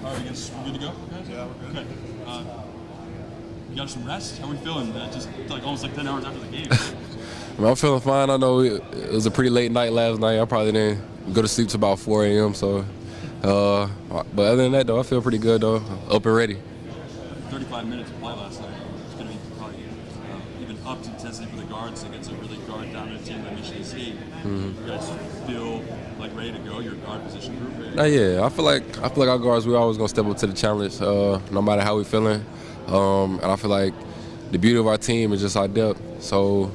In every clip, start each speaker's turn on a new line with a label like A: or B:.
A: All right, I guess we're good to go, guys?
B: Yeah, we're good.
A: Okay. You got some rest? How are we feeling? Just like almost like 10 hours after the game.
C: I'm feeling fine. I know it was a pretty late night last night. I probably didn't go to sleep till about 4 a.m. So, but other than that, though, I feel pretty good, though. Up and ready.
A: 35 minutes of play last night. It's going to be probably even upped intensity for the guards against a really guard-dominant team like Michigan State. You guys feel like ready to go? Your guard position group?
C: Yeah, I feel like our guards, we're always gonna step up to the challenge, no matter how we're feeling. And I feel like the beauty of our team is just our depth. So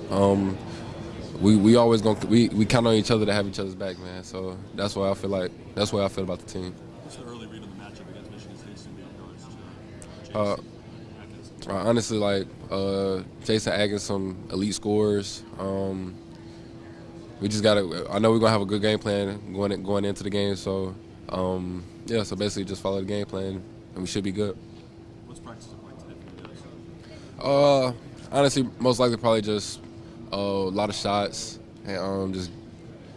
C: we always we count on each other to have each other's back, man. So that's why I feel about the team.
A: What's the early read on the matchup against Michigan State's guards?
C: Honestly, like Jason Atkins, some elite scorers. We just gotta. I know we're gonna have a good game plan going into the game. So so basically just follow the game plan, and we should be good.
A: What's practice like today for you guys?
C: Honestly, most likely probably just a lot of shots, and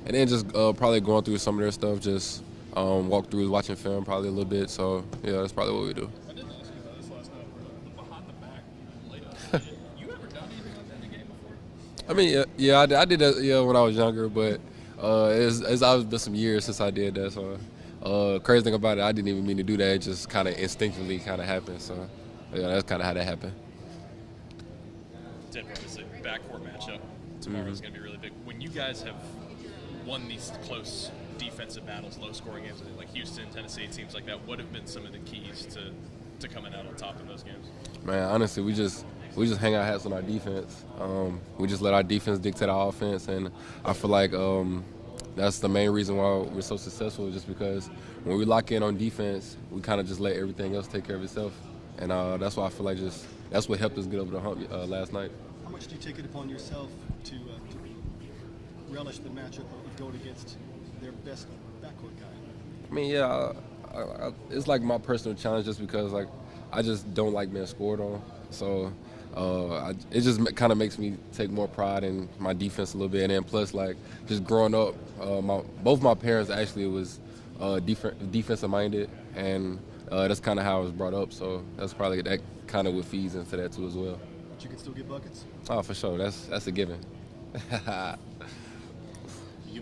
C: then probably going through some of their stuff. Just walk through, watching film probably a little bit. So yeah, that's probably what we do.
D: I didn't ask you about this last night, but behind the back, later. You ever done anything like that in a game before?
C: I mean, I did that when I was younger, but it's been some years since I did that. So crazy thing about it, I didn't even mean to do that. It just kind of instinctively kind of happened. So yeah, that's kind of how that happened.
D: Denver, obviously, backcourt matchup tomorrow is going to be really big. When you guys have won these close defensive battles, low-scoring games, like Houston, Tennessee, teams like that, what have been some of the keys to coming out on top in those games?
C: Man, honestly, we just hang our hats on our defense. We just let our defense dictate our offense, and I feel like that's the main reason why we're so successful, just because when we lock in on defense, we kind of just let everything else take care of itself. And that's why I feel like that's what helped us get over the hump last night.
B: How much do you take it upon yourself to relish the matchup of going against their best backcourt guy?
C: I mean, yeah, it's like my personal challenge, just because like I just don't like being scored on. So it just kind of makes me take more pride in my defense a little bit. And then plus, like, just growing up, both my parents actually was defensive minded, and that's kind of how I was brought up. So that's probably that kind of what feeds into that too as well.
B: But you can still get buckets?
C: Oh, for sure. That's a given.
E: Give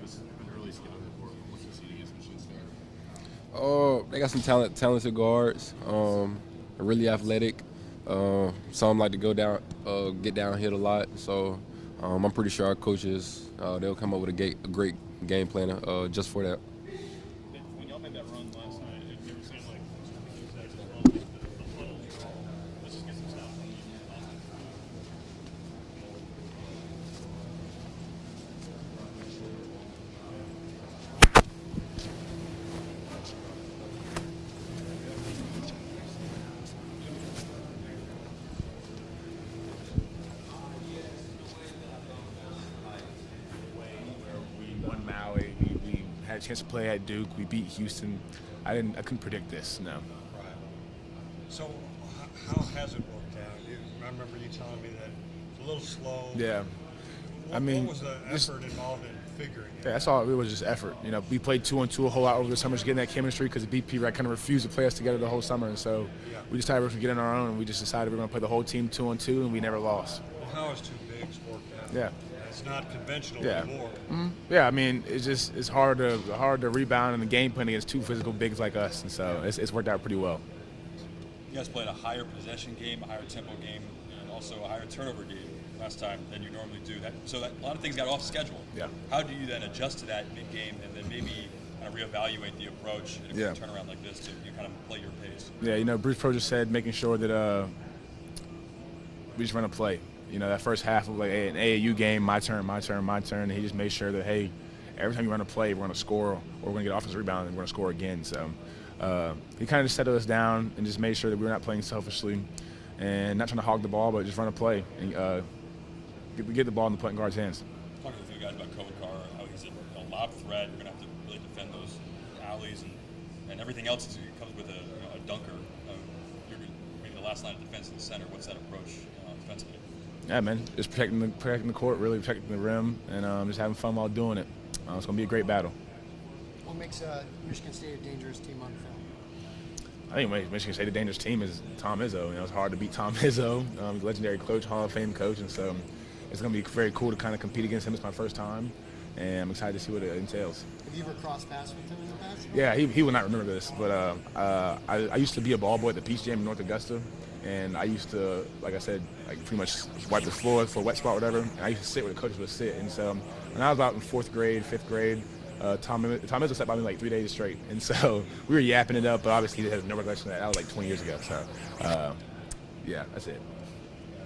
E: us an early scout report on what you see against Michigan State.
C: Oh, they got some talented guards. Really athletic. Some like to go down, get downhill a lot. So I'm pretty sure our coaches they'll come up with a great game plan just for that.
D: When y'all made that run last night, it never seemed like it was actually a run with the funnel. Let's just get some stuff from you.
F: We won Maui. We had a chance to play at Duke. We beat Houston. I couldn't predict this. No.
G: Right. So how has it worked out? I remember you telling me that it's a little slow.
F: Yeah.
G: What was the effort involved in figuring it?
F: Yeah, that's all. It was just effort. You know, we played 2-on-2 a whole lot over the summer, just getting that chemistry, because the BP kind of refused to play us together the whole summer. And so we decided we were going to get on our own, and we just decided we were going to play the whole team 2-on-2, and we never lost.
G: Well, how has two bigs worked out?
F: Yeah.
G: It's not conventional
F: Yeah.
G: anymore.
F: Yeah, I mean, it's hard to rebound in the game plan against two physical bigs like us, and so it's worked out pretty well.
A: You guys played a higher possession game, a higher tempo game, and also a higher turnover game last time than you normally do. So a lot of things got off schedule.
F: Yeah.
A: How do you then adjust to that mid-game and then maybe kind of reevaluate the approach in a turnaround like this to kind of play your pace?
F: Yeah, you know, Bruce Pro just said making sure that we just run a play. You know, that first half of like an AAU game, my turn. And he just made sure that, hey, every time you run a play, we're going to score, or we're going to get offensive rebound, and we're going to score again. So he kind of just settled us down and just made sure that we were not playing selfishly and not trying to hog the ball, but just run a play and get the ball in the point guard's hands.
A: Talking to a few guys about Kobe Carr, how he's a lob threat. You're going to have to really defend those alleys and everything else comes with a dunker. You're maybe the last line of defense in the center. What's that approach defensively?
F: Yeah, man, just protecting the court, really protecting the rim, and just having fun while doing it. It's going to be a great battle.
B: What makes Michigan State a dangerous team on
F: I think Michigan State, the dangerous team is Tom Izzo. It's hard to beat Tom Izzo, legendary coach, Hall of Fame coach, and so it's going to be very cool to kind of compete against him. It's my first time, and I'm excited to see what it entails.
B: Have you ever crossed paths with him in the past?
F: Yeah, he will not remember this, but I used to be a ball boy at the Peach Jam in North Augusta, and I used to, like I said, pretty much wipe the floor for a wet spot or whatever, and I used to sit where the coaches would sit. And so when I was about in 4th grade, 5th grade, Tom Izzo sat by me 3 days straight, and so we were yapping it up, but obviously he has no recollection of that. That was 20 years ago, so yeah, that's it.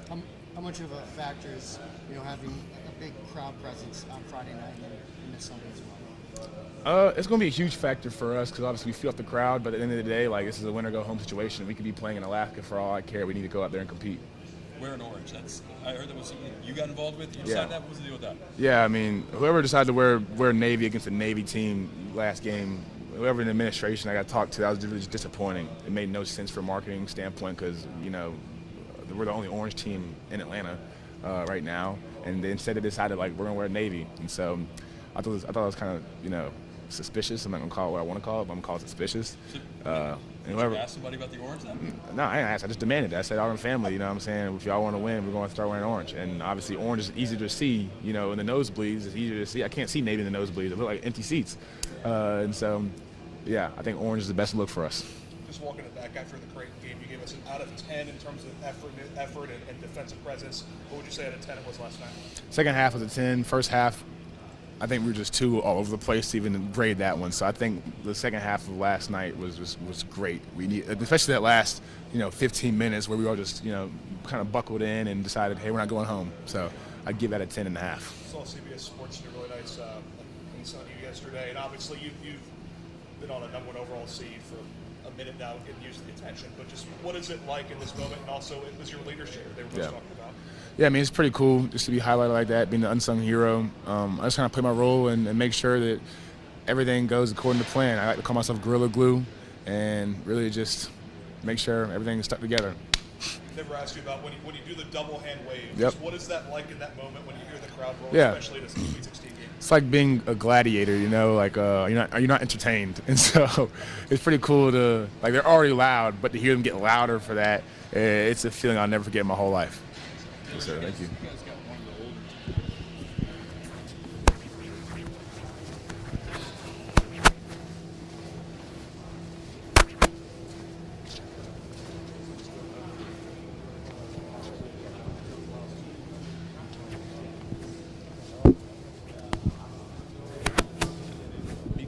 B: How much of a factor is having a big crowd presence on Friday night and this Sunday as well?
F: It's going to be a huge factor for us because obviously we feel off the crowd, but at the end of the day, this is a win-or-go-home situation. We could be playing in Alaska for all I care. We need to go out there and compete.
A: Wearing orange. I heard that was something you got involved with. You decided that? What was the deal with that?
F: Yeah, whoever decided to wear Navy against the Navy team last game, whoever in the administration I got talked to, that was really disappointing. It made no sense from a marketing standpoint because, we're the only orange team in Atlanta right now, and instead they decided we're gonna wear Navy, and so I thought it was kind of suspicious. I'm not gonna call it what I want to call it, but I'm gonna call it suspicious.
A: Did you ask somebody about the orange then?
F: No, I didn't ask. I just demanded it. I said, all in the family, what I'm saying? If y'all want to win, we're going to start wearing orange. And obviously, orange is easy to see, in the nosebleeds. It's easier to see. I can't see Navy in the nosebleeds. It look like empty seats. And so, yeah, I think orange is the best look for us.
H: Just walking it back after the Creighton game, you gave us an out of 10 in terms of effort and defensive presence. What would you say out of 10 it was last night?
F: Second half was a 10. First half, I think we were just too all over the place to even grade that one. So I think the second half of last night was great. We need, especially that last 15 minutes where we all just kind of buckled in and decided, hey, we're not going home. So I'd give that a 10.5.
H: Saw CBS Sports did a really nice insight on you yesterday, and obviously you've been on a number 1 overall seed for a minute now, getting used to the attention. But just what is it like in this moment, and also it was your leadership they were both talking about.
F: Yeah, it's pretty cool just to be highlighted like that, being the unsung hero. I just kind of play my role and make sure that everything goes according to plan. I like to call myself Gorilla Glue and really just make sure everything's stuck together.
H: Never asked you about when you do the double hand wave.
F: Yep.
H: Just what is that like in that moment when you hear the crowd roll,
F: Yeah.
H: especially at a Sweet 16 game?
F: It's like being a gladiator, you're not entertained, and so it's pretty cool to they're already loud, but to hear them get louder for that, it's a feeling I'll never forget in my whole life. Yes, sir. Thank you.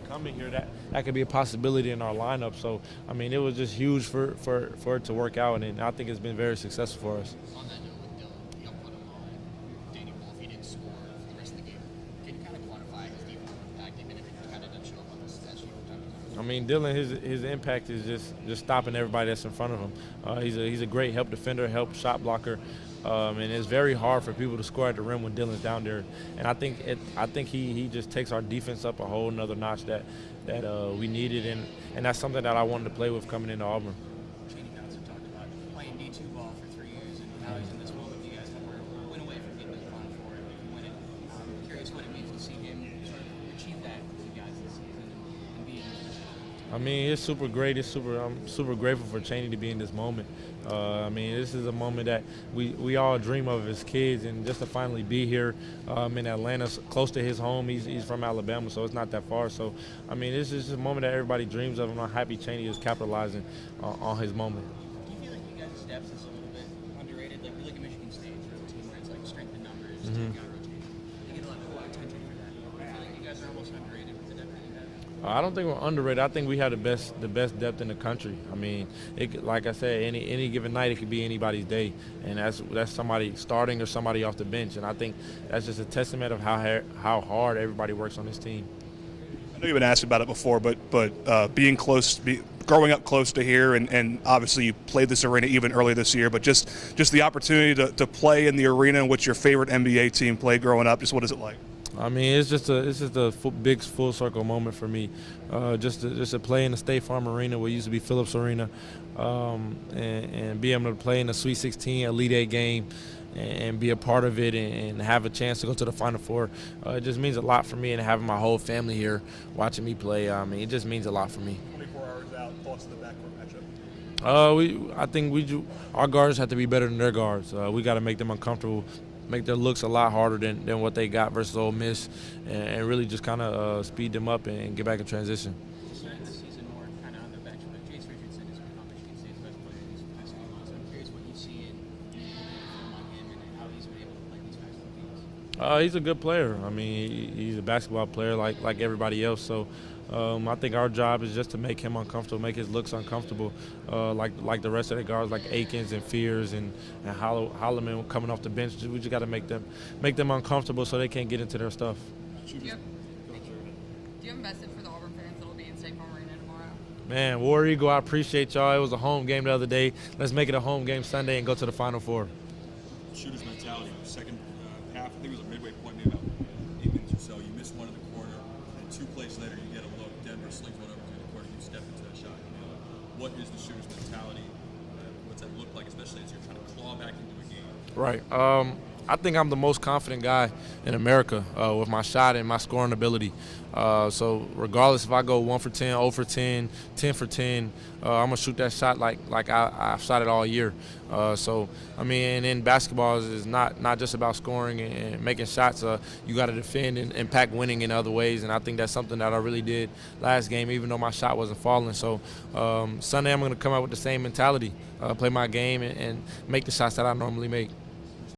I: Coming here, that could be a possibility in our lineup. So, it was just huge for it to work out, and I think it's been very successful for us.
J: On that note, with Dylan, you don't put him on Danny Wolf. He didn't score for the rest of the game. Can you kind of quantify his defensive impact, even if it kind of doesn't show up on the stat sheet from time to time?
I: Dylan, his impact is just stopping everybody that's in front of him. He's a great help defender, help shot blocker. And it's very hard for people to score at the rim when Dylan's down there. And I think he just takes our defense up a whole nother notch that we needed, and that's something that I wanted to play with coming into Auburn.
J: Cheney Johnson talked about playing D2 ball for 3 years, and now he's in this moment. You guys have a win away from getting to the Final Four, and if you win it, I'm curious what it means to see him sort of achieve that with you guys this season and be in this position.
I: It's super great. I'm super grateful for Cheney to be in this moment. This is a moment that we all dream of as kids, and just to finally be here in Atlanta, close to his home. He's from Alabama, so it's not that far. So, this is just a moment that everybody dreams of, and I'm happy Cheney is capitalizing on his moment.
J: Do you feel like you guys' depth is a little bit underrated? Like we look at Michigan State, sort of a team where it's like strength in numbers, mm-hmm. guy rotation. They get a lot of attention for that. Do you feel like you guys are almost underrated with the depth that you have?
I: I don't think we're underrated. I think we have the best depth in the country. Like I said, any given night it could be anybody's day, and that's somebody starting or somebody off the bench. And I think that's just a testament of how hard everybody works on this team.
H: I know you've been asked about it before, but being growing up close to here, and obviously you played this arena even earlier this year, but just the opportunity to play in the arena in which your favorite NBA team played growing up. Just what is it like?
I: It's just a big full circle moment for me. Just to play in the State Farm Arena, what used to be Phillips Arena, and be able to play in the Sweet 16 Elite Eight game, and be a part of it, and have a chance to go to the Final Four. It just means a lot for me, and having my whole family here watching me play. It just means a lot for me.
H: 24 hours out, thoughts of the backcourt matchup?
I: I think our guards have to be better than their guards. We got to make them uncomfortable, make their looks a lot harder than what they got versus Ole Miss, and really just kind of speed them up and get back in transition.
J: Starting the season more kind of on the bench, but Jace Richardson has become Michigan State's best player these past few months. I'm curious what you see in film on him and how he's been able to play these past few games.
I: He's a good player. I mean, he's a basketball player like everybody else. So I think our job is just to make him uncomfortable, make his looks uncomfortable, like the rest of the guards, like Akins and Fears and Holloman coming off the bench. We just got to make them uncomfortable so they can't get into their stuff.
K: Do you have a message for the Auburn fans that will be in State Farm Arena tomorrow?
I: Man, War Eagle, I appreciate y'all. It was a home game the other day. Let's make it a home game Sunday and go to the Final Four.
A: Shooter's mentality. Second half, I think it was a midway point, maybe about 8 minutes or so. You miss one in the corner, and 2 plays later, you get a look. Denver slings one over to the corner. You step into that shot. What is the shooter's mentality? What's that look like, especially as you're trying to claw back into a game?
I: Right. I think I'm the most confident guy in America with my shot and my scoring ability. So regardless if I go 1 for 10, 0 for 10, 10 for 10, I'm gonna shoot that shot like I've shot it all year. So I mean, in basketball is not just about scoring and making shots. You got to defend and impact winning in other ways, and I think that's something that I really did last game, even though my shot wasn't falling. So Sunday I'm gonna come out with the same mentality, play my game and make the shots that I normally make.